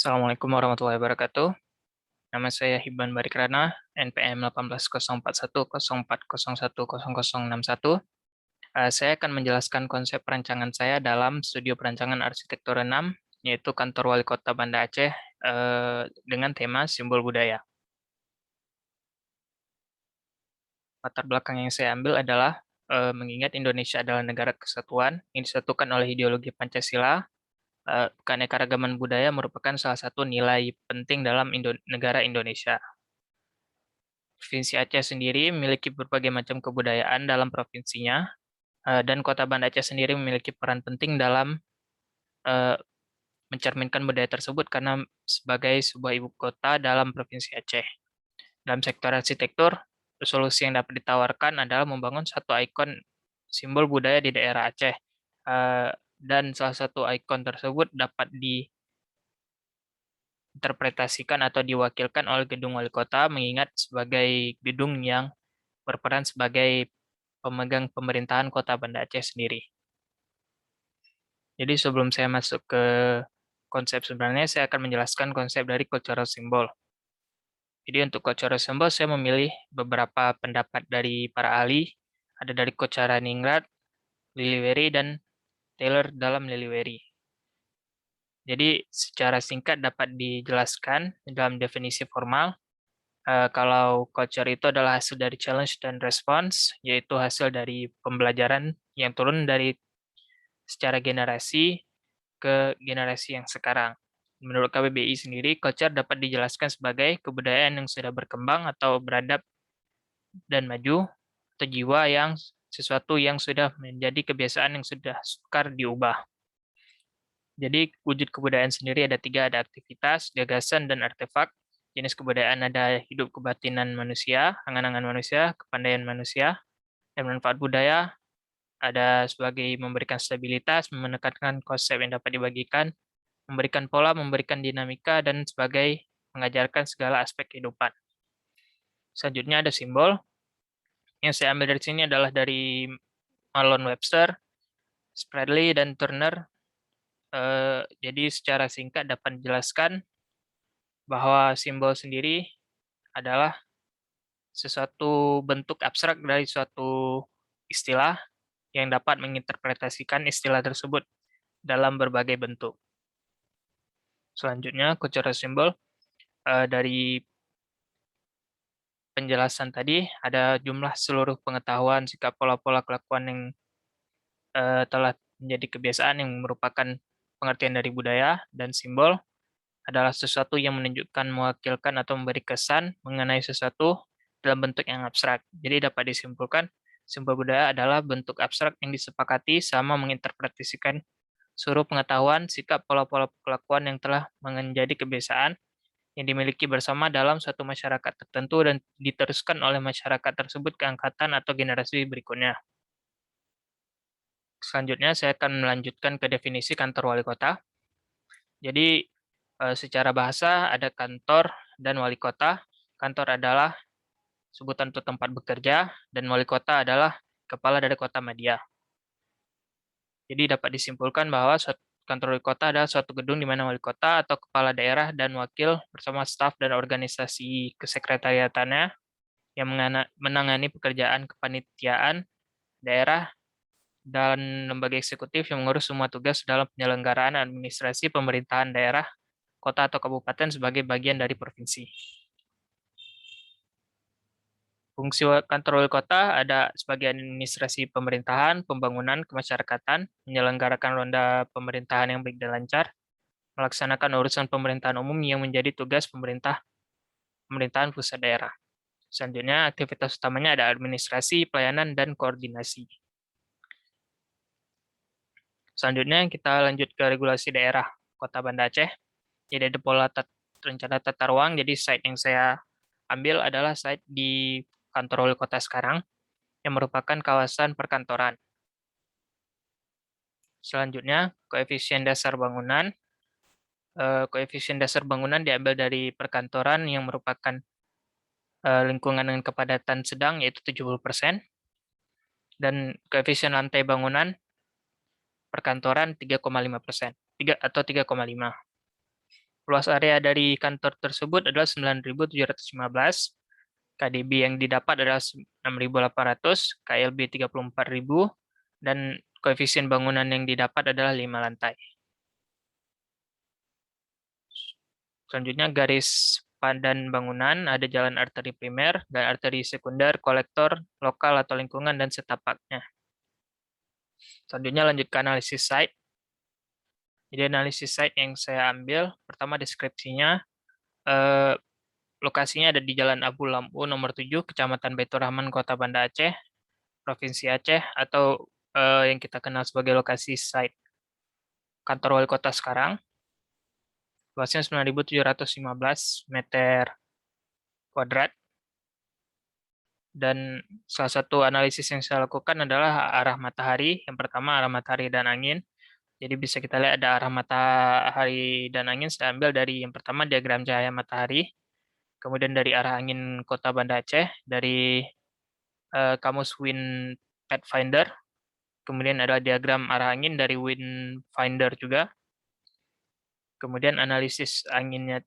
Assalamualaikum warahmatullahi wabarakatuh. Nama saya Hiban Barikrana, NPM 180410404061. Saya akan menjelaskan konsep perancangan saya dalam Studio Perancangan Arsitektur 6, yaitu Kantor Wali Kota Banda Aceh, dengan tema simbol budaya. Latar belakang yang saya ambil adalah mengingat Indonesia adalah negara kesatuan yang disatukan oleh ideologi Pancasila. Keanekaragaman budaya merupakan salah satu nilai penting dalam negara Indonesia. Provinsi Aceh sendiri memiliki berbagai macam kebudayaan dalam provinsinya, dan Kota Banda Aceh sendiri memiliki peran penting dalam eh, mencerminkan budaya tersebut karena sebagai sebuah ibu kota dalam Provinsi Aceh. Dalam sektor arsitektur, solusi yang dapat ditawarkan adalah membangun satu ikon simbol budaya di daerah Aceh, dan salah satu ikon tersebut dapat diinterpretasikan atau diwakilkan oleh gedung wali kota, mengingat sebagai gedung yang berperan sebagai pemegang pemerintahan Kota Banda Aceh sendiri. Jadi sebelum saya masuk ke konsep sebenarnya, saya akan menjelaskan konsep dari cultural symbol. Jadi untuk cultural symbol, saya memilih beberapa pendapat dari para ahli. Ada dari Kocara Ningrat, Liliweri, dan Taylor dalam Liliweri. Jadi secara singkat dapat dijelaskan dalam definisi formal, kalau culture itu adalah hasil dari challenge dan response, yaitu hasil dari pembelajaran yang turun dari secara generasi ke generasi yang sekarang. Menurut KBBI sendiri, culture dapat dijelaskan sebagai kebudayaan yang sudah berkembang atau beradab dan maju, atau jiwa yang sesuatu yang sudah menjadi kebiasaan yang sudah sukar diubah. Jadi wujud kebudayaan sendiri ada tiga, ada aktivitas, gagasan, dan artefak. Jenis kebudayaan ada hidup kebatinan manusia, angan-angan manusia, kepandaian manusia, dan manfaat budaya ada sebagai memberikan stabilitas, menekankan konsep yang dapat dibagikan, memberikan pola, memberikan dinamika, dan sebagai mengajarkan segala aspek kehidupan. Selanjutnya ada simbol. Yang saya ambil dari sini adalah dari Marlon Webster, Spradley, dan Turner. Jadi secara singkat dapat dijelaskan bahwa simbol sendiri adalah sesuatu bentuk abstrak dari suatu istilah yang dapat menginterpretasikan istilah tersebut dalam berbagai bentuk. Selanjutnya, cultural symbol. Dari penjelasan tadi, ada jumlah seluruh pengetahuan, sikap, pola-pola kelakuan yang telah menjadi kebiasaan yang merupakan pengertian dari budaya, dan simbol adalah sesuatu yang menunjukkan, mewakilkan, atau memberi kesan mengenai sesuatu dalam bentuk yang abstrak. Jadi dapat disimpulkan, simbol budaya adalah bentuk abstrak yang disepakati sama menginterpretasikan seluruh pengetahuan, sikap, pola-pola kelakuan yang telah menjadi kebiasaan yang dimiliki bersama dalam suatu masyarakat tertentu dan diteruskan oleh masyarakat tersebut ke angkatan atau generasi berikutnya. Selanjutnya, saya akan melanjutkan ke definisi kantor wali kota. Jadi, secara bahasa ada kantor dan wali kota. Kantor adalah sebutan untuk tempat bekerja, dan wali kota adalah kepala dari kota madya. Jadi dapat disimpulkan bahwa kantor wali kota adalah suatu gedung di mana wali kota atau kepala daerah dan wakil bersama staf dan organisasi kesekretariatannya yang menangani pekerjaan kepanitiaan daerah dan lembaga eksekutif yang mengurus semua tugas dalam penyelenggaraan administrasi pemerintahan daerah, kota atau kabupaten sebagai bagian dari provinsi. Fungsi kantor wali kota ada sebagai administrasi pemerintahan, pembangunan, kemasyarakatan, menyelenggarakan ronda pemerintahan yang baik dan lancar, melaksanakan urusan pemerintahan umum yang menjadi tugas pemerintahan pusat daerah. Selanjutnya, aktivitas utamanya ada administrasi, pelayanan, dan koordinasi. Selanjutnya, kita lanjut ke regulasi daerah Kota Banda Aceh. Jadi ada pola rencana tata ruang, jadi site yang saya ambil adalah site di kantor wali kota sekarang, yang merupakan kawasan perkantoran. Selanjutnya, koefisien dasar bangunan. Koefisien dasar bangunan diambil dari perkantoran yang merupakan lingkungan dengan kepadatan sedang, yaitu 70%. Dan koefisien lantai bangunan perkantoran 3,5%, 3 atau 3,5. Luas area dari kantor tersebut adalah 9.715, KDB yang didapat adalah 6.800, KLB 34.000, dan koefisien bangunan yang didapat adalah 5 lantai. Selanjutnya garis padan bangunan, ada jalan arteri primer dan arteri sekunder, kolektor, lokal atau lingkungan, dan setapaknya. Selanjutnya lanjut ke analisis site. Jadi analisis site yang saya ambil, pertama deskripsinya, lokasinya ada di Jalan Abu Lampu nomor 7, Kecamatan Baitur Rahman, Kota Banda Aceh, Provinsi Aceh, atau yang kita kenal sebagai lokasi site kantor wali kota sekarang. Luasnya 9.715 meter kuadrat. Dan salah satu analisis yang saya lakukan adalah arah matahari. Yang pertama arah matahari dan angin. Jadi bisa kita lihat ada arah matahari dan angin saya ambil dari yang pertama diagram cahaya matahari, kemudian dari arah angin Kota Banda Aceh, dari kamus Wind Pathfinder, kemudian ada diagram arah angin dari Wind Finder juga, kemudian analisis anginnya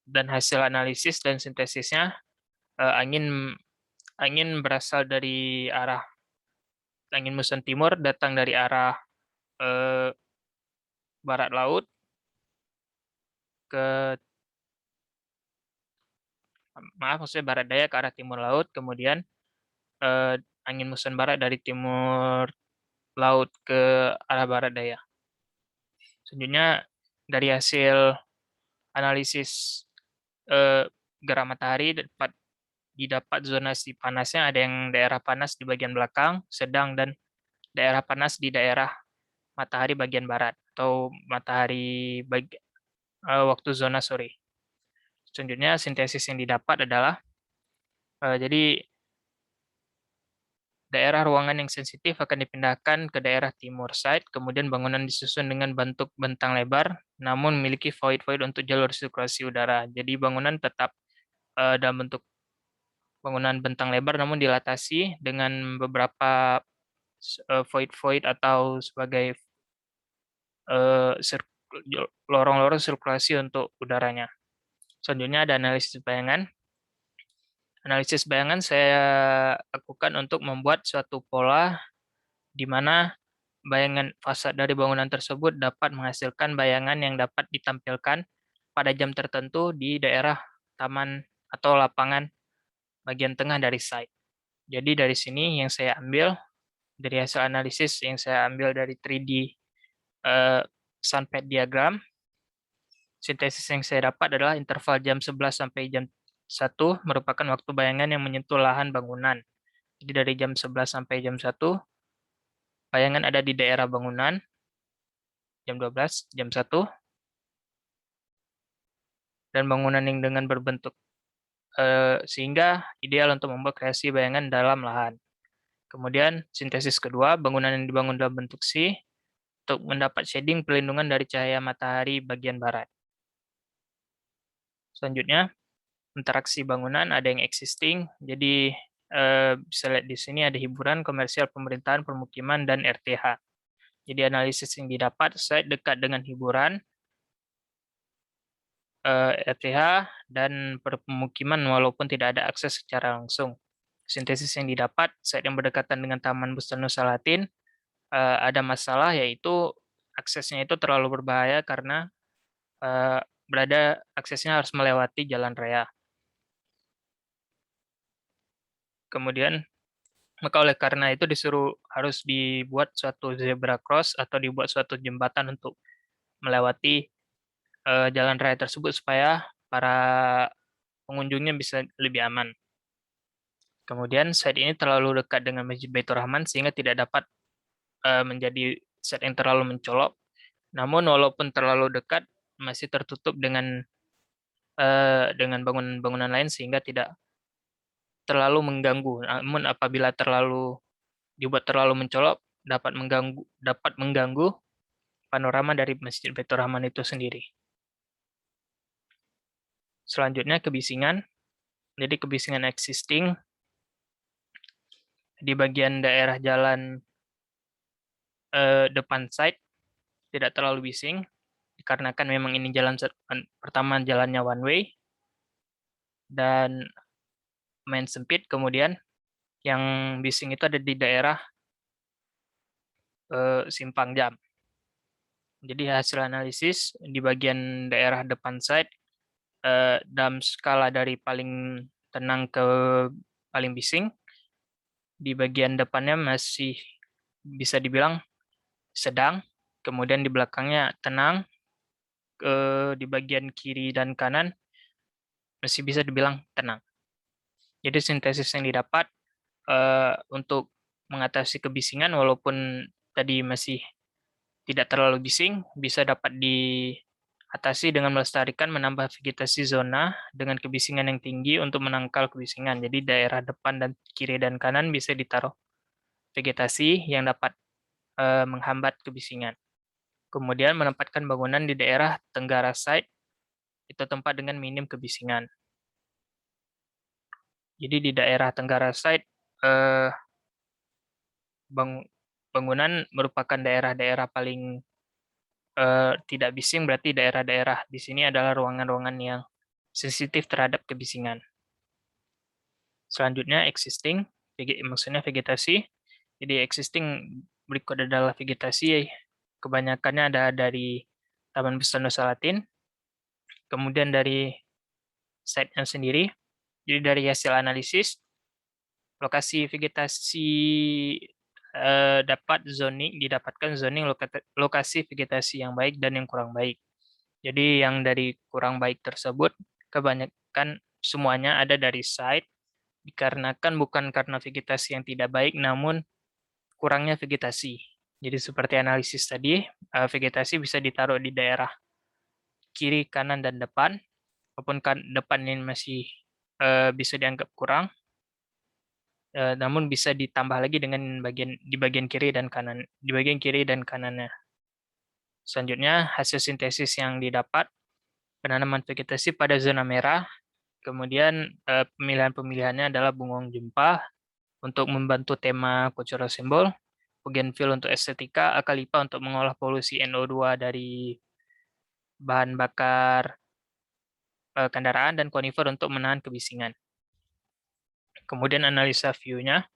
dan hasil analisis dan sintesisnya, angin berasal dari arah angin muson timur, datang dari arah eh, barat laut ke maksudnya barat daya ke arah timur laut, kemudian angin muson barat dari timur laut ke arah barat daya. Selanjutnya dari hasil analisis gerah matahari didapat zonasi panasnya, ada yang daerah panas di bagian belakang, sedang, dan daerah panas di daerah matahari bagian barat atau matahari waktu zona sore. Selanjutnya sintesis yang didapat adalah jadi daerah ruangan yang sensitif akan dipindahkan ke daerah timur site, kemudian bangunan disusun dengan bentuk bentang lebar, namun memiliki void-void untuk jalur sirkulasi udara. Jadi bangunan tetap dalam bentuk bangunan bentang lebar, namun dilatasi dengan beberapa void-void atau sebagai lorong-lorong sirkulasi untuk udaranya. Selanjutnya ada analisis bayangan. Analisis bayangan saya lakukan untuk membuat suatu pola di mana bayangan fasad dari bangunan tersebut dapat menghasilkan bayangan yang dapat ditampilkan pada jam tertentu di daerah taman atau lapangan bagian tengah dari site. Jadi dari sini yang saya ambil, dari hasil analisis yang saya ambil dari 3D sunpad diagram, sintesis yang saya dapat adalah interval jam 11 sampai jam 1 merupakan waktu bayangan yang menyentuh lahan bangunan. Jadi dari jam 11 sampai jam 1, bayangan ada di daerah bangunan, jam 12, jam 1, dan bangunan yang dengan berbentuk sehingga ideal untuk membuat kreasi bayangan dalam lahan. Kemudian sintesis kedua, bangunan yang dibangun dalam bentuk C untuk mendapat shading perlindungan dari cahaya matahari bagian barat. Selanjutnya, interaksi bangunan ada yang existing, jadi bisa lihat di sini ada hiburan, komersial, pemerintahan, permukiman, dan RTH. Jadi analisis yang didapat site dekat dengan hiburan, RTH, dan permukiman walaupun tidak ada akses secara langsung. Sintesis yang didapat site yang berdekatan dengan Taman Bustan Nusa Latin, ada masalah yaitu aksesnya itu terlalu berbahaya karena aksesnya harus melewati jalan raya. Kemudian maka oleh karena itu harus dibuat suatu zebra cross atau dibuat suatu jembatan untuk melewati jalan raya tersebut supaya para pengunjungnya bisa lebih aman. Kemudian site ini terlalu dekat dengan Masjid Baitur Rahman sehingga tidak dapat menjadi site yang terlalu mencolok. Namun walaupun terlalu dekat masih tertutup dengan bangunan-bangunan lain sehingga tidak terlalu mengganggu. Namun apabila dibuat terlalu mencolok dapat mengganggu panorama dari Masjid Baitur Rahman itu sendiri. Selanjutnya kebisingan. Jadi kebisingan existing di bagian daerah jalan depan site tidak terlalu bising. dikarenakan memang ini pertama jalannya one way dan main sempit. Kemudian yang bising itu ada di daerah simpang jam. Jadi hasil analisis di bagian daerah depan side dalam skala dari paling tenang ke paling bising, di bagian depannya masih bisa dibilang sedang, kemudian di belakangnya tenang, di bagian kiri dan kanan masih bisa dibilang tenang. Jadi sintesis yang didapat untuk mengatasi kebisingan, walaupun tadi masih tidak terlalu bising, bisa dapat diatasi dengan melestarikan menambah vegetasi zona dengan kebisingan yang tinggi untuk menangkal kebisingan. Jadi daerah depan dan kiri dan kanan bisa ditaruh vegetasi yang dapat menghambat kebisingan. Kemudian menempatkan bangunan di daerah tenggara side, itu tempat dengan minim kebisingan. Jadi di daerah tenggara side, bangunan merupakan daerah-daerah paling tidak bising, berarti daerah-daerah di sini adalah ruangan-ruangan yang sensitif terhadap kebisingan. Selanjutnya existing, maksudnya vegetasi. Jadi existing berikut adalah vegetasi, kebanyakannya ada dari Taman Besar Nusa Latin, kemudian dari site-nya sendiri. Jadi dari hasil analisis, lokasi vegetasi didapatkan zoning lokasi vegetasi yang baik dan yang kurang baik. Jadi yang dari kurang baik tersebut kebanyakan semuanya ada dari site, dikarenakan bukan karena vegetasi yang tidak baik, namun kurangnya vegetasi. Jadi seperti analisis tadi, vegetasi bisa ditaruh di daerah kiri, kanan, dan depan, walaupun depan ini masih bisa dianggap kurang, namun bisa ditambah lagi dengan di bagian kiri dan kanan, di bagian kiri dan kanannya. Selanjutnya, hasil sintesis yang didapat, penanaman vegetasi pada zona merah, kemudian pemilihan-pemilihannya adalah bungong jempa untuk membantu tema cultural symbol, bougainville untuk estetika, akalipa untuk mengolah polusi NO2 dari bahan bakar kendaraan, dan conifer untuk menahan kebisingan. Kemudian analisa view-nya,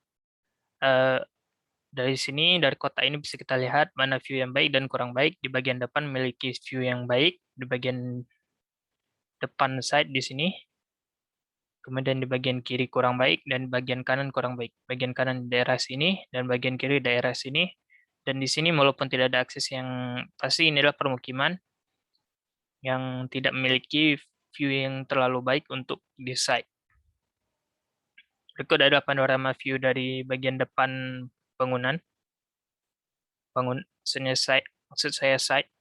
dari sini, dari kotak ini bisa kita lihat mana view yang baik dan kurang baik. Di bagian depan memiliki view yang baik, di bagian depan side di sini. Kemudian di bagian kiri kurang baik, dan bagian kanan kurang baik. Bagian kanan daerah sini, dan bagian kiri daerah sini. Dan di sini walaupun tidak ada akses yang pasti, ini adalah permukiman yang tidak memiliki view yang terlalu baik untuk di site. Berikut adalah panorama view dari bagian depan bangunan. Maksud saya site.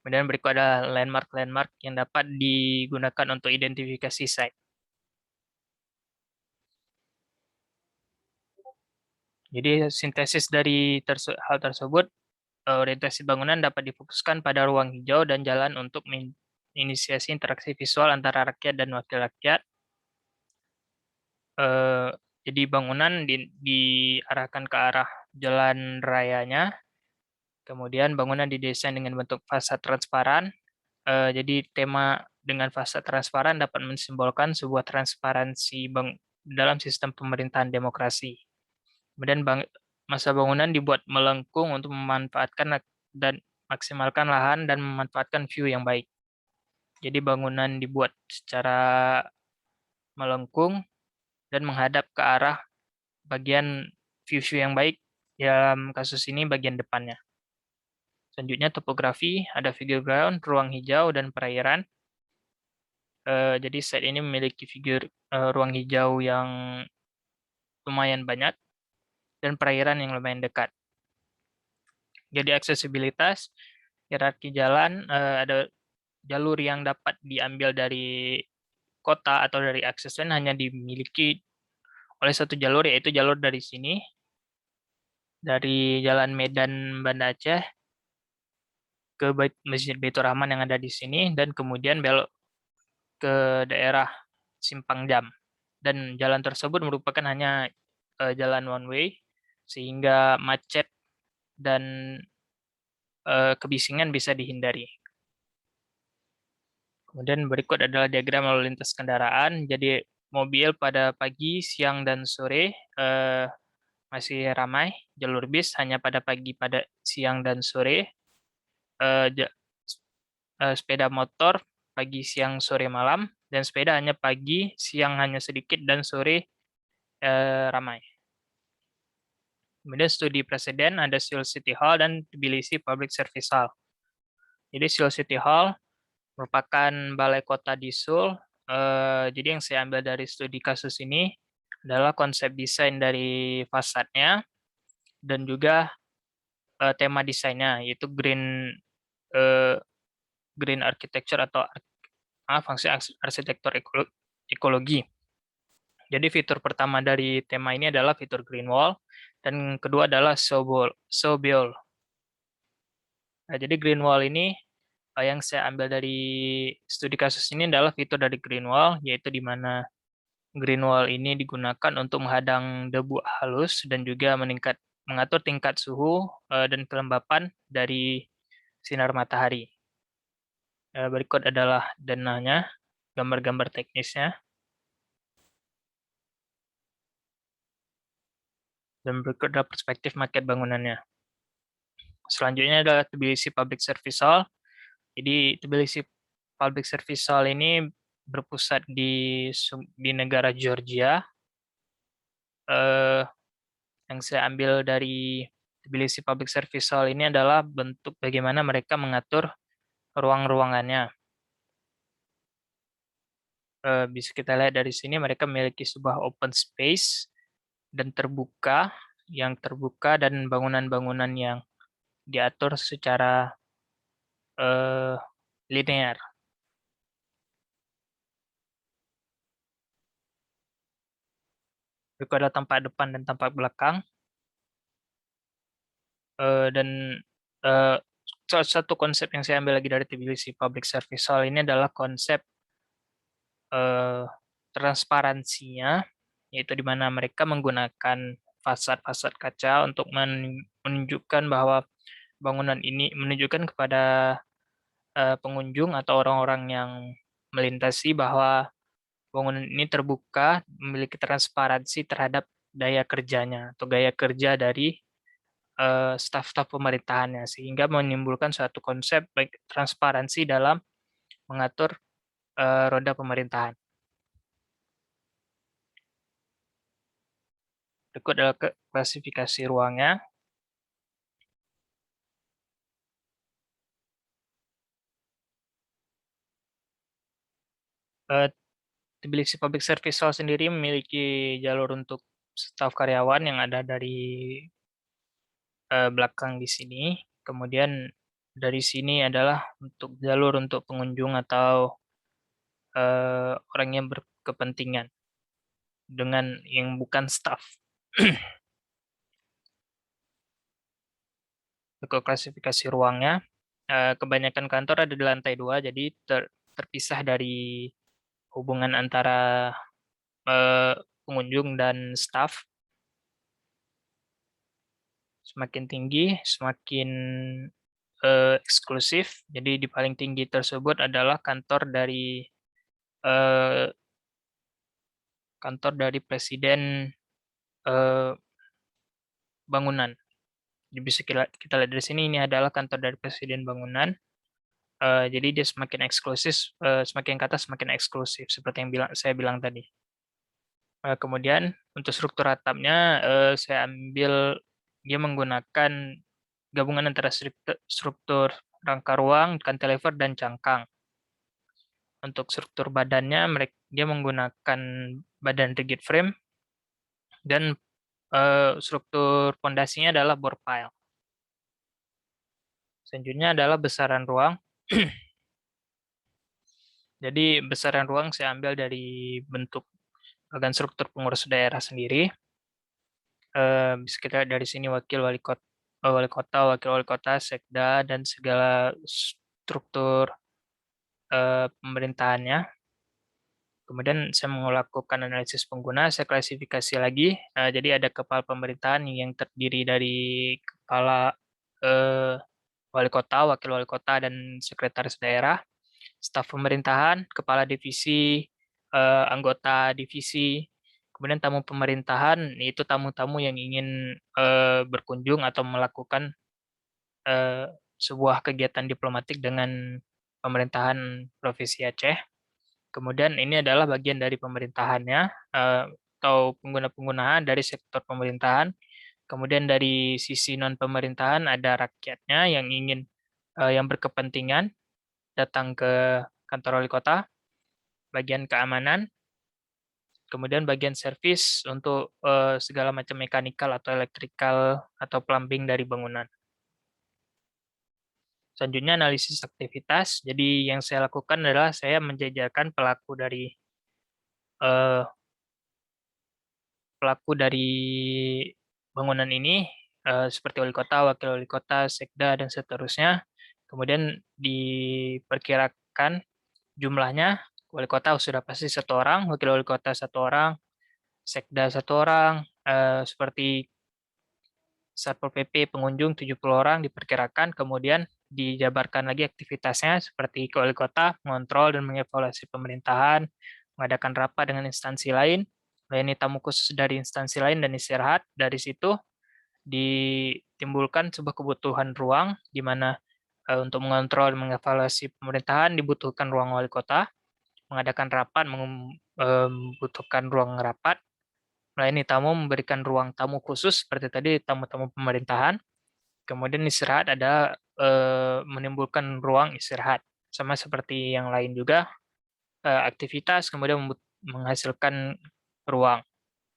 Kemudian berikut ada landmark-landmark yang dapat digunakan untuk identifikasi site. Jadi sintesis dari hal tersebut, orientasi bangunan dapat difokuskan pada ruang hijau dan jalan untuk menginisiasi interaksi visual antara rakyat dan wakil rakyat. Jadi bangunan diarahkan ke arah jalan rayanya. Kemudian bangunan didesain dengan bentuk fasad transparan. Jadi tema dengan fasad transparan dapat mensimbolkan sebuah transparansi dalam sistem pemerintahan demokrasi. Kemudian masa bangunan dibuat melengkung untuk memanfaatkan dan maksimalkan lahan dan memanfaatkan view yang baik. Jadi bangunan dibuat secara melengkung dan menghadap ke arah bagian view yang baik, dalam kasus ini bagian depannya. Selanjutnya topografi, ada figure ground, ruang hijau, dan perairan. Jadi site ini memiliki ruang hijau yang lumayan banyak dan perairan yang lumayan dekat. Jadi aksesibilitas, hierarki jalan, ada jalur yang dapat diambil dari kota atau dari akses lain hanya dimiliki oleh satu jalur, yaitu jalur dari sini, dari Jalan Medan Banda Aceh ke Masjid Baitur Rahman yang ada di sini, dan kemudian belok ke daerah Simpang Jam. Dan jalan tersebut merupakan hanya jalan one way, sehingga macet dan kebisingan bisa dihindari. Kemudian berikut adalah diagram lalu lintas kendaraan. Jadi mobil pada pagi, siang, dan sore masih ramai. Jalur bis hanya pada pagi, pada siang, dan sore. Eh, ja- Sepeda motor pagi, siang, sore, malam. Dan sepeda hanya pagi, siang hanya sedikit, dan sore ramai. Kemudian studi presiden ada Seoul City Hall dan Tbilisi Public Service Hall. Jadi Seoul City Hall merupakan balai kota di Seoul. Jadi yang saya ambil dari studi kasus ini adalah konsep desain dari fasadnya dan juga tema desainnya, yaitu eh, green architecture atau fungsi arsitektur ekologi. Jadi fitur pertama dari tema ini adalah fitur green wall dan kedua adalah sobeol. Nah, jadi green wall ini yang saya ambil dari studi kasus ini adalah fitur dari green wall, yaitu di mana green wall ini digunakan untuk menghadang debu halus dan juga mengatur tingkat suhu dan kelembapan dari sinar matahari. Berikut adalah dananya, gambar-gambar teknisnya, dan berikut adalah perspektif maket bangunannya. Selanjutnya adalah Tbilisi Public Service Hall. Jadi Tbilisi Public Service Hall ini berpusat di negara Georgia. Eh, yang saya ambil dari Tbilisi Public Service Hall ini adalah bentuk bagaimana mereka mengatur ruang-ruangannya. Bisa kita lihat dari sini mereka memiliki sebuah open space dan terbuka dan bangunan-bangunan yang diatur secara eh, linear. Berikut adalah tampak depan dan tampak belakang. Dan eh, salah satu konsep yang saya ambil lagi dari Tbilisi Public Service Hall ini adalah konsep eh, transparansinya, yaitu di mana mereka menggunakan fasad-fasad kaca untuk menunjukkan bahwa bangunan ini menunjukkan kepada pengunjung atau orang-orang yang melintasi bahwa bangunan ini terbuka, memiliki transparansi terhadap daya kerjanya atau gaya kerja dari staf-staf pemerintahannya, sehingga menimbulkan suatu konsep baik transparansi dalam mengatur roda pemerintahan. Berikut adalah klasifikasi ruangnya. Eh, Tbilisi Public Service Hall sendiri memiliki jalur untuk staf karyawan yang ada dari belakang di sini. Kemudian dari sini adalah untuk jalur untuk pengunjung atau orang yang berkepentingan dengan yang bukan staf. Untuk klasifikasi ruangnya, kebanyakan kantor ada di lantai 2, jadi terpisah dari hubungan antara eh, pengunjung dan staf. Semakin tinggi, semakin eksklusif. Jadi di paling tinggi tersebut adalah eh, kantor dari presiden eh, bangunan. Jadi bisa kita lihat dari sini, ini adalah kantor dari presiden bangunan. Jadi dia semakin eksklusif, semakin ke atas semakin eksklusif seperti yang saya bilang tadi. Kemudian untuk struktur atapnya saya ambil dia menggunakan gabungan antara struktur rangka ruang, cantilever, dan cangkang. Untuk struktur badannya dia menggunakan badan rigid frame dan struktur pondasinya adalah bore pile. Selanjutnya adalah besaran ruang. Jadi besaran ruang saya ambil dari bentuk bagan struktur pengurus daerah sendiri. Bisa kita lihat dari sini wakil wali kota, sekda, dan segala struktur pemerintahannya. Kemudian saya melakukan analisis pengguna, saya klasifikasi lagi. Jadi ada kepala pemerintahan yang terdiri dari kepala wali kota, wakil wali kota, dan sekretaris daerah, staf pemerintahan, kepala divisi, anggota divisi, kemudian tamu pemerintahan, itu tamu-tamu yang ingin berkunjung atau melakukan sebuah kegiatan diplomatik dengan pemerintahan Provinsi Aceh. Kemudian ini adalah bagian dari pemerintahannya, atau pengguna-penggunaan dari sektor pemerintahan. Kemudian dari sisi non-pemerintahan ada rakyatnya yang ingin, yang berkepentingan datang ke kantor wali kota, bagian keamanan, kemudian bagian servis untuk segala macam mekanikal atau elektrikal atau plumbing dari bangunan. Selanjutnya analisis aktivitas. Jadi yang saya lakukan adalah saya menjajarkan eh, pelaku dari bangunan ini, seperti wali kota, wakil wali kota, sekda, dan seterusnya. Kemudian diperkirakan jumlahnya, wali kota sudah pasti satu orang, wakil wali kota satu orang, sekda satu orang, seperti Satpol PP pengunjung 70 orang diperkirakan, kemudian dijabarkan lagi aktivitasnya seperti ke wali kota, mengontrol dan mengevaluasi pemerintahan, mengadakan rapat dengan instansi lain, melayani tamu khusus dari instansi lain, dan istirahat. Dari situ ditimbulkan sebuah kebutuhan ruang, di mana untuk mengontrol dan mengevaluasi pemerintahan dibutuhkan ruang wali kota, mengadakan rapat membutuhkan ruang rapat, melayani tamu memberikan ruang tamu khusus seperti tadi tamu-tamu pemerintahan, kemudian istirahat ada menimbulkan ruang istirahat, sama seperti yang lain juga, aktivitas kemudian menghasilkan ruang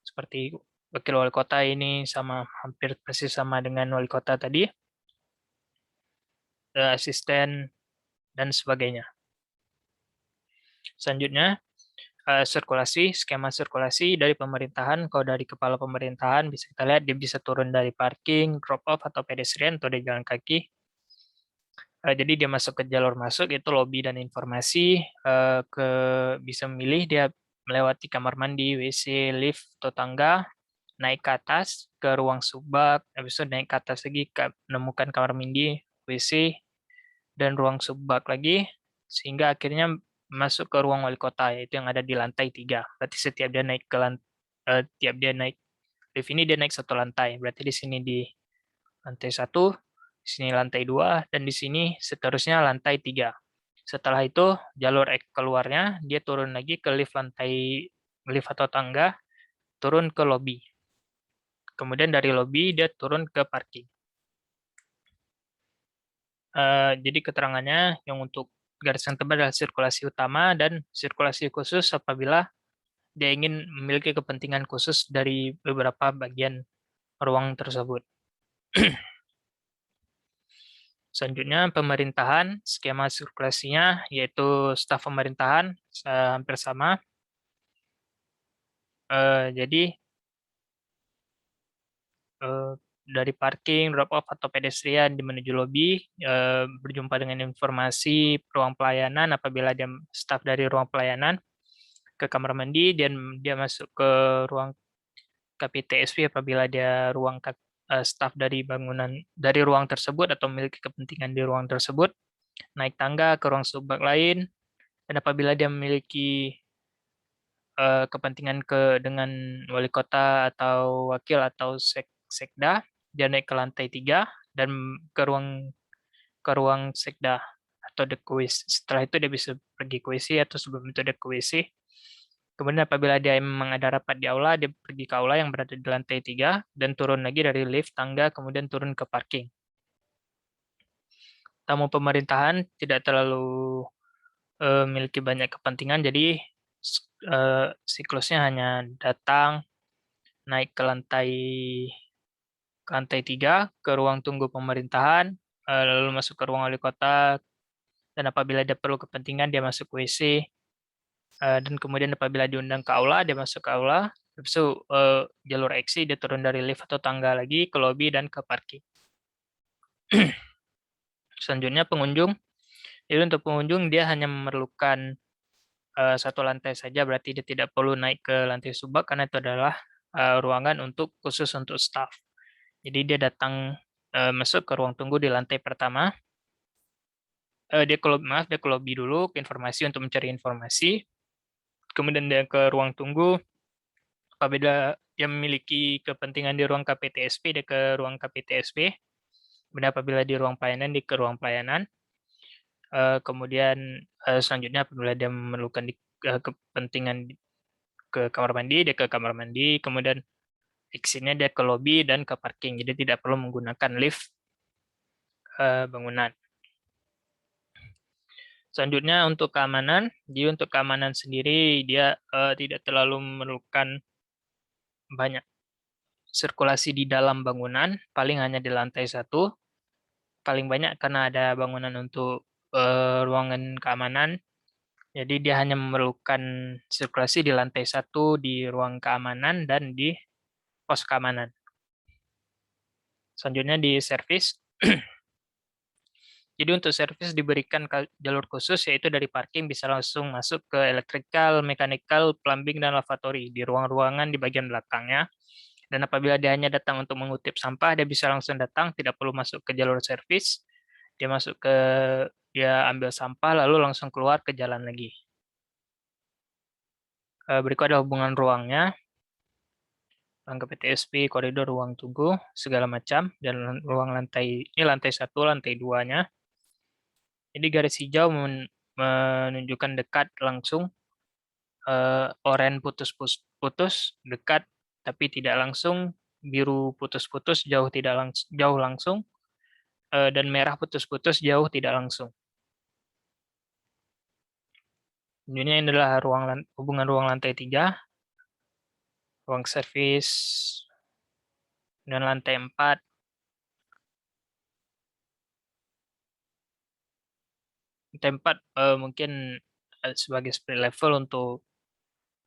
seperti wakil wali kota ini sama hampir persis sama dengan wali kota tadi, asisten dan sebagainya. Selanjutnya sirkulasi, skema sirkulasi dari pemerintahan. Kalau dari kepala pemerintahan bisa kita lihat dia bisa turun dari parking, drop off atau pedestrian atau dari jalan kaki. Jadi dia masuk ke jalur masuk itu lobby dan informasi, bisa memilih dia melewati kamar mandi, WC, lift atau tangga, naik ke atas ke ruang subbak, habis itu naik ke atas lagi menemukan kamar mandi, WC, dan ruang subbak lagi, sehingga akhirnya masuk ke ruang wali kota, yaitu yang ada di lantai 3. Berarti setiap dia naik tiap dia naik lift ini dia naik satu lantai. Berarti di sini di lantai 1, di sini lantai 2, dan di sini seterusnya lantai 3. Setelah itu jalur keluarnya dia turun lagi ke lift atau tangga, turun ke lobby. Kemudian dari lobby dia turun ke parking. Jadi keterangannya yang untuk garis yang tebal adalah sirkulasi utama dan sirkulasi khusus apabila dia ingin memiliki kepentingan khusus dari beberapa bagian ruang tersebut. Selanjutnya pemerintahan, skema sirkulasinya yaitu staf pemerintahan hampir sama. Jadi dari parking, drop off atau pedestrian di menuju lobby, berjumpa dengan informasi ruang pelayanan apabila dia staf dari ruang pelayanan, ke kamar mandi, dan dia masuk ke ruang KPTSP apabila dia staf dari bangunan dari ruang tersebut atau memiliki kepentingan di ruang tersebut, naik tangga ke ruang subbak lain, dan apabila dia memiliki kepentingan dengan wali kota atau wakil atau sekda, dia naik ke lantai 3 dan ke ruang sekda atau the WC. Setelah itu dia bisa pergi ke WC atau sebelum itu dia ke WC. Kemudian apabila dia memang ada rapat di aula, dia pergi ke aula yang berada di lantai 3 dan turun lagi dari lift, tangga, kemudian turun ke parking. Tamu pemerintahan tidak terlalu memiliki banyak kepentingan, jadi siklusnya hanya datang, naik ke lantai 3 ke ruang tunggu pemerintahan, lalu masuk ke ruang wali kota, dan apabila dia perlu kepentingan dia masuk WC, dan kemudian apabila diundang ke aula dia masuk ke aula, habis itu jalur eksi dia turun dari lift atau tangga lagi ke lobby dan ke parking. Selanjutnya pengunjung. Jadi untuk pengunjung dia hanya memerlukan satu lantai saja, berarti dia tidak perlu naik ke lantai subbak karena itu adalah ruangan khusus untuk staff. Jadi dia datang masuk ke ruang tunggu di lantai pertama. dia ke lobby dulu, ke informasi untuk mencari informasi. Kemudian dia ke ruang tunggu. Apabila dia memiliki kepentingan di ruang KPTSP, dia ke ruang KPTSP. Kemudian apabila di ruang pelayanan, dia ke ruang pelayanan. Kemudian selanjutnya apabila dia memerlukan kepentingan ke kamar mandi, dia ke kamar mandi. Kemudian exit-nya dia ke lobby dan ke parking. Jadi tidak perlu menggunakan lift bangunan. Selanjutnya untuk keamanan, jadi untuk keamanan sendiri dia tidak terlalu memerlukan banyak sirkulasi di dalam bangunan, paling hanya di lantai 1, paling banyak karena ada bangunan untuk ruangan keamanan, jadi dia hanya memerlukan sirkulasi di lantai 1, di ruang keamanan, dan di pos keamanan. Selanjutnya di servis, jadi untuk servis diberikan jalur khusus, yaitu dari parking bisa langsung masuk ke electrical, mechanical, plumbing, dan lavatory di ruang-ruangan di bagian belakangnya. Dan apabila dia hanya datang untuk mengutip sampah, dia bisa langsung datang, tidak perlu masuk ke jalur servis. Dia ambil sampah, lalu langsung keluar ke jalan lagi. Berikut ada hubungan ruangnya. Ruang PTSP, koridor, ruang tunggu, segala macam. Dan ruang lantai, ini lantai 1, lantai 2-nya. Jadi garis hijau menunjukkan dekat langsung, oranye putus-putus, dekat tapi tidak langsung, biru putus-putus, jauh langsung, dan merah putus-putus, jauh tidak langsung. Ini adalah hubungan ruang lantai 3, ruang servis, dan lantai 4. Lantai 4 mungkin sebagai split level untuk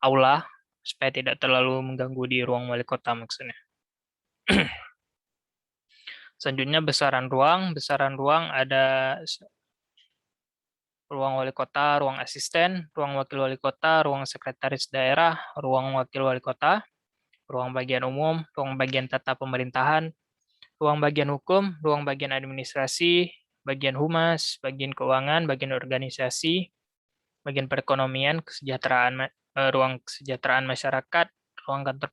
aula, supaya tidak terlalu mengganggu di ruang wali kota maksudnya. Selanjutnya besaran ruang. Besaran ruang ada ruang wali kota, ruang asisten, ruang wakil wali kota, ruang sekretaris daerah, ruang wakil wali kota, ruang bagian umum, ruang bagian tata pemerintahan, ruang bagian hukum, ruang bagian administrasi, bagian humas, bagian keuangan, bagian organisasi, bagian perekonomian, ruang kesejahteraan masyarakat, ruang kantor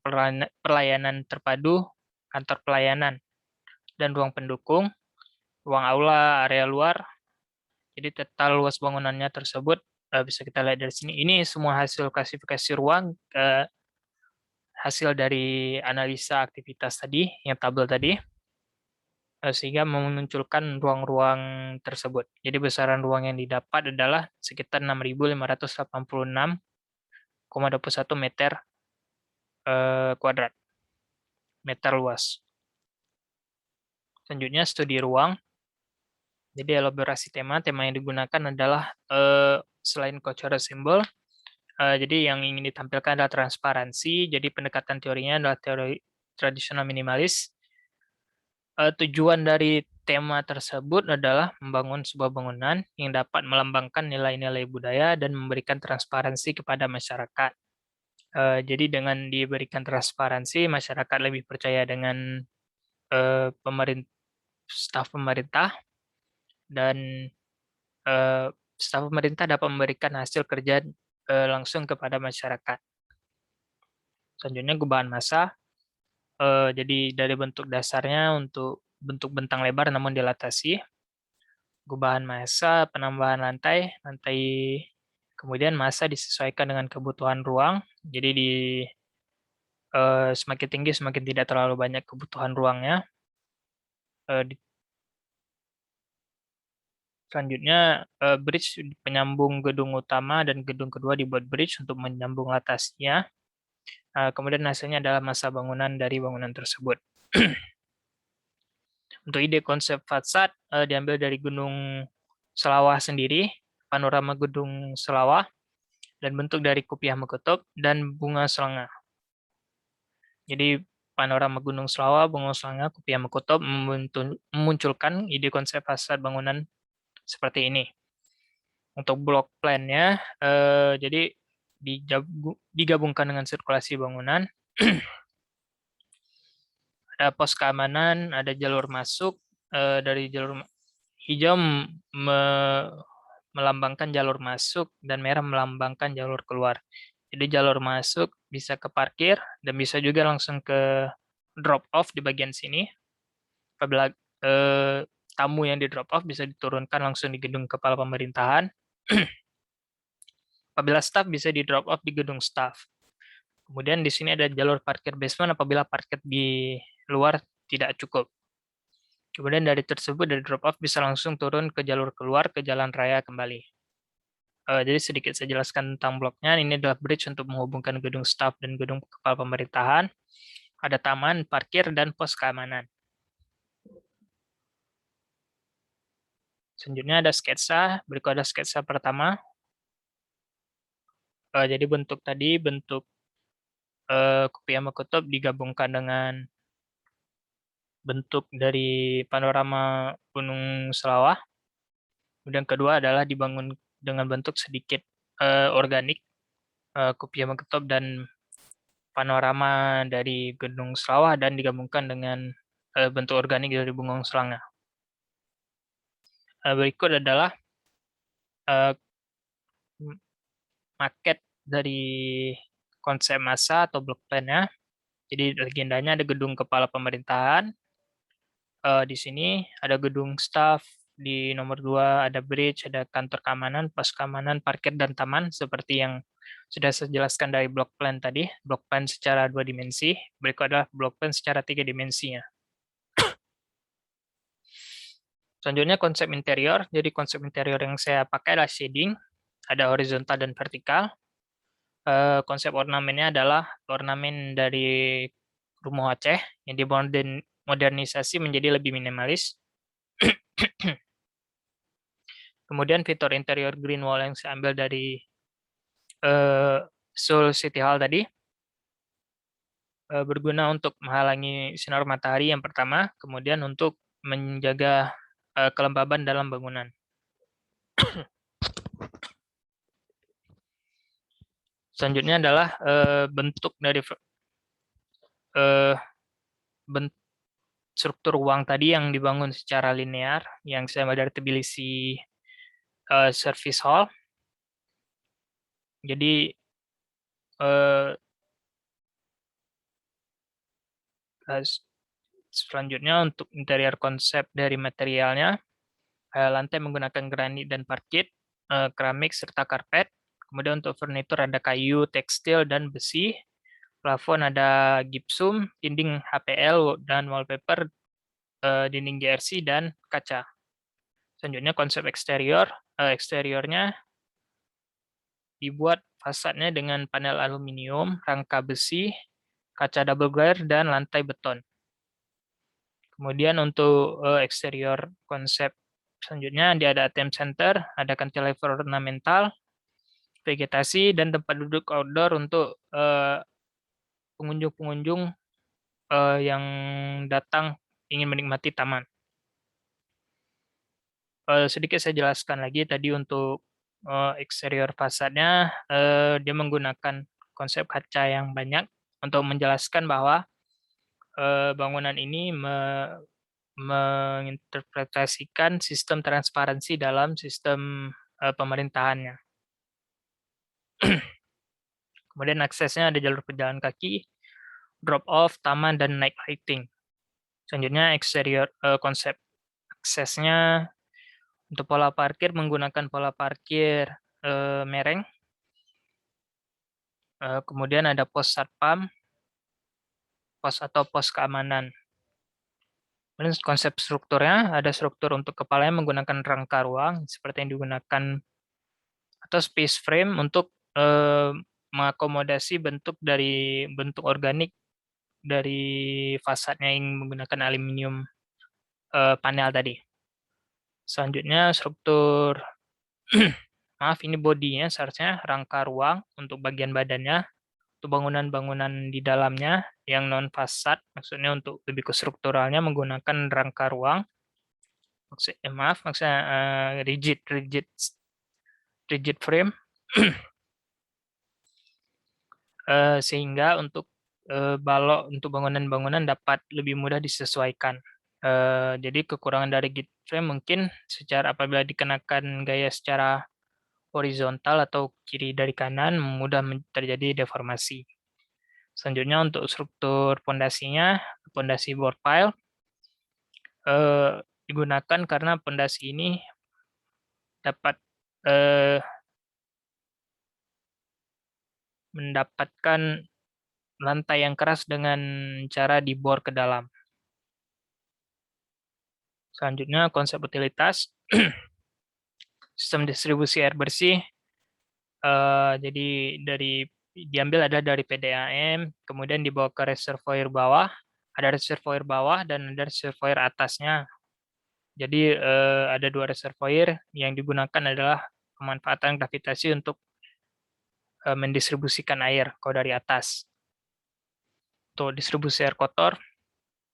pelayanan terpadu, kantor pelayanan, dan ruang pendukung, ruang aula, area luar. Jadi total luas bangunannya tersebut bisa kita lihat dari sini. Ini semua hasil klasifikasi ruang, hasil dari analisa aktivitas tadi, yang tabel tadi, sehingga memunculkan ruang-ruang tersebut. Jadi besaran ruang yang didapat adalah sekitar 6.586,21 meter kuadrat, meter luas. Selanjutnya studi ruang. Jadi elaborasi tema yang digunakan adalah selain cultural symbol, jadi yang ingin ditampilkan adalah transparansi. Jadi pendekatan teorinya adalah teori tradisional minimalis. Tujuan dari tema tersebut adalah membangun sebuah bangunan yang dapat melambangkan nilai-nilai budaya dan memberikan transparansi kepada masyarakat. Jadi dengan diberikan transparansi, masyarakat lebih percaya dengan staf pemerintah, dan staf pemerintah dapat memberikan hasil kerja langsung kepada masyarakat. Selanjutnya gubahan massa. Jadi dari bentuk dasarnya untuk bentuk bentang lebar namun dilatasi. Gubahan massa, penambahan lantai, kemudian massa disesuaikan dengan kebutuhan ruang. Jadi semakin tinggi semakin tidak terlalu banyak kebutuhan ruangnya. Selanjutnya bridge penyambung gedung utama dan gedung kedua dibuat bridge untuk menyambung atasnya. Kemudian hasilnya adalah massa bangunan dari bangunan tersebut. Untuk ide konsep fasad diambil dari Gunung Selawah sendiri, panorama Gunung Selawah, dan bentuk dari Kupiah Mekutub dan Bunga Selanga. Jadi panorama Gunung Selawah, Bunga Selanga, Kupiah Mekutub memunculkan ide konsep fasad bangunan seperti ini. Untuk block plan-nya, jadi digabungkan dengan sirkulasi bangunan. Ada pos keamanan, ada jalur masuk, dari jalur hijau melambangkan jalur masuk dan merah melambangkan jalur keluar. Jadi jalur masuk bisa ke parkir dan bisa juga langsung ke drop off di bagian sini. Apabila tamu yang di drop off bisa diturunkan langsung di gedung kepala pemerintahan. Apabila staff bisa di drop off di gedung staff. Kemudian di sini ada jalur parkir basement apabila parkir di luar tidak cukup. Kemudian dari tersebut, dari drop off bisa langsung turun ke jalur keluar ke jalan raya kembali. Jadi sedikit saya jelaskan tentang bloknya. Ini adalah bridge untuk menghubungkan gedung staf dan gedung kepala pemerintahan. Ada taman, parkir, dan pos keamanan. Selanjutnya ada sketsa. Berikut ada sketsa pertama. Jadi bentuk tadi, bentuk kopi sama kutub digabungkan dengan bentuk dari panorama Gunung Selawah. Kemudian kedua adalah dibangun dengan bentuk sedikit organik, kopi sama kutub dan panorama dari Gunung Selawah dan digabungkan dengan bentuk organik dari Bungong Selangah. Berikut adalah maket dari konsep masa atau block plan-nya. Jadi legendanya ada gedung kepala pemerintahan. Di sini ada gedung staff, di nomor 2 ada bridge, ada kantor keamanan, pos keamanan, parkir, dan taman seperti yang sudah saya jelaskan dari block plan tadi. Block plan secara 2 dimensi, berikut adalah block plan secara 3 dimensinya. Selanjutnya konsep interior. Jadi konsep interior yang saya pakai adalah shading, ada horizontal dan vertikal. Konsep ornamennya adalah ornamen dari rumah Aceh yang dimodernisasi menjadi lebih minimalis. Kemudian fitur interior green wall yang saya ambil dari Seoul City Hall tadi berguna untuk menghalangi sinar matahari yang pertama, kemudian untuk menjaga kelembaban dalam bangunan. Selanjutnya adalah bentuk dari struktur ruang tadi yang dibangun secara linear, yang saya ambil dari Tbilisi Service Hall. Jadi selanjutnya untuk interior konsep dari materialnya, lantai menggunakan granit dan parket, keramik serta karpet. Kemudian untuk furnitur ada kayu, tekstil, dan besi. Plafon ada gipsum, dinding HPL dan wallpaper, dinding GRC, dan kaca. Selanjutnya konsep eksterior. Eksteriornya dibuat fasadnya dengan panel aluminium, rangka besi, kaca double glare, dan lantai beton. Kemudian untuk eksterior konsep selanjutnya dia ada ATM center, ada cantilever ornamental, vegetasi, dan tempat duduk outdoor untuk pengunjung-pengunjung yang datang ingin menikmati taman. Sedikit saya jelaskan lagi tadi untuk eksterior fasadnya, dia menggunakan konsep kaca yang banyak untuk menjelaskan bahwa bangunan ini menginterpretasikan sistem transparansi dalam sistem pemerintahannya. Kemudian aksesnya ada jalur pejalan kaki, drop off, taman, dan night lighting. Selanjutnya eksterior konsep aksesnya untuk pola parkir menggunakan pola parkir mereng. Kemudian ada pos satpam, pos atau pos keamanan. Kemudian konsep strukturnya ada struktur untuk kepalanya menggunakan rangka ruang seperti yang digunakan atau space frame untuk mengakomodasi bentuk organik dari fasadnya yang menggunakan aluminium panel tadi. Selanjutnya struktur maaf ini bodinya seharusnya rangka ruang untuk bagian badannya, untuk bangunan-bangunan di dalamnya yang non fasad, maksudnya untuk lebih ke strukturalnya menggunakan rangka ruang. Maksudnya rigid frame sehingga untuk balok untuk bangunan-bangunan dapat lebih mudah disesuaikan. Jadi kekurangan dari git frame mungkin apabila dikenakan gaya secara horizontal atau kiri dari kanan mudah terjadi deformasi. Selanjutnya untuk struktur pondasinya, pondasi board pile digunakan karena pondasi ini dapat mendapatkan lantai yang keras dengan cara dibor ke dalam. Selanjutnya konsep utilitas, sistem distribusi air bersih. Jadi diambil ada dari PDAM, kemudian dibawa ke reservoir bawah, ada reservoir bawah dan ada reservoir atasnya. Jadi ada dua reservoir yang digunakan adalah pemanfaatan gravitasi untuk mendistribusikan air kalau dari atas. Untuk distribusi air kotor,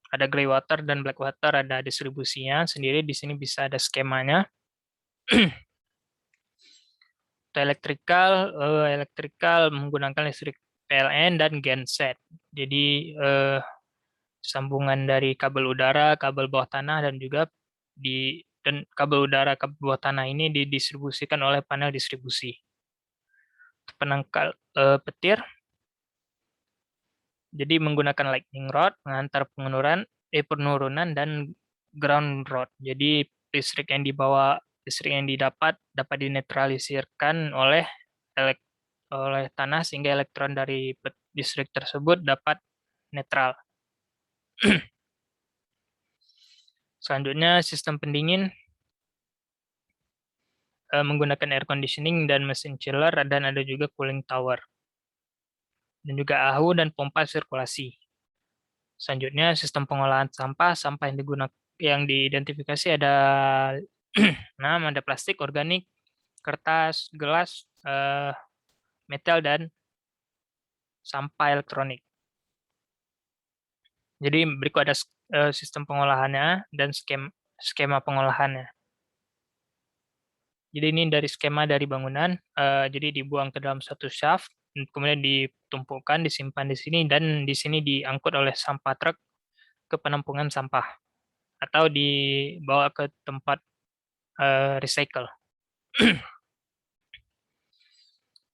ada gray water dan black water, ada distribusinya sendiri. Di sini bisa ada skemanya. Untuk elektrikal menggunakan listrik PLN dan genset. Jadi sambungan dari kabel udara, kabel bawah tanah dan juga kabel udara, kabel bawah tanah ini didistribusikan oleh panel distribusi. Penangkal petir, jadi menggunakan lightning rod mengantar penurunan dan ground rod. Jadi listrik yang didapat dapat dinetralisirkan oleh tanah sehingga elektron dari listrik tersebut dapat netral. Selanjutnya sistem pendingin menggunakan air conditioning dan mesin chiller dan ada juga cooling tower. Dan juga AHU dan pompa sirkulasi. Selanjutnya sistem pengolahan sampah yang diidentifikasi ada 6, ada plastik, organik, kertas, gelas, metal dan sampah elektronik. Jadi berikut ada sistem pengolahannya dan skema pengolahannya. Jadi ini dari skema dari bangunan, jadi dibuang ke dalam satu shaft, kemudian ditumpukan, disimpan di sini, dan di sini diangkut oleh sampah truk ke penampungan sampah atau dibawa ke tempat recycle.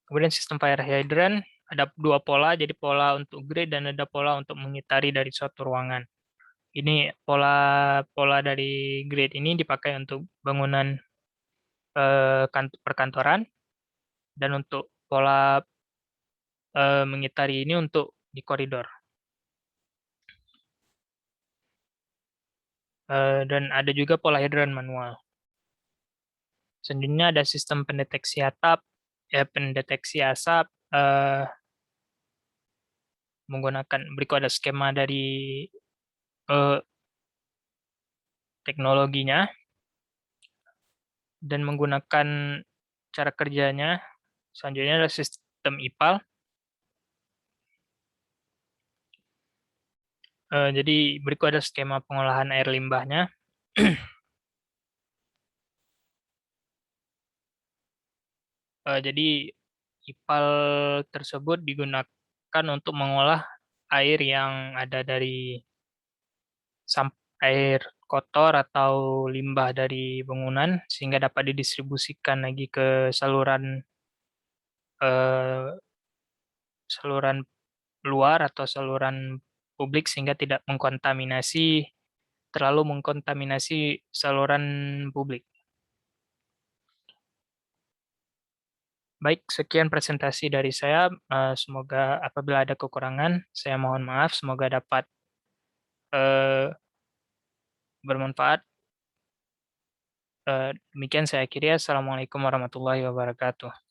Kemudian sistem fire hydrant ada dua pola, jadi pola untuk grid dan ada pola untuk mengitari dari suatu ruangan. Ini pola dari grid ini dipakai untuk bangunan perkantoran dan untuk pola mengitari ini untuk di koridor. Dan ada juga pola hidran manual. Selanjutnya ada sistem pendeteksi asap menggunakan berikut ada skema dari teknologinya dan menggunakan cara kerjanya. Selanjutnya ada sistem IPAL. Jadi berikut ada skema pengolahan air limbahnya. Jadi IPAL tersebut digunakan untuk mengolah air yang ada dari air kotor atau limbah dari bangunan sehingga dapat didistribusikan lagi ke saluran luar atau saluran publik sehingga tidak terlalu mengkontaminasi saluran publik. Baik, sekian presentasi dari saya. Semoga apabila ada kekurangan, saya mohon maaf. Semoga dapat bermanfaat. Demikian saya akhiri. Assalamualaikum warahmatullahi wabarakatuh.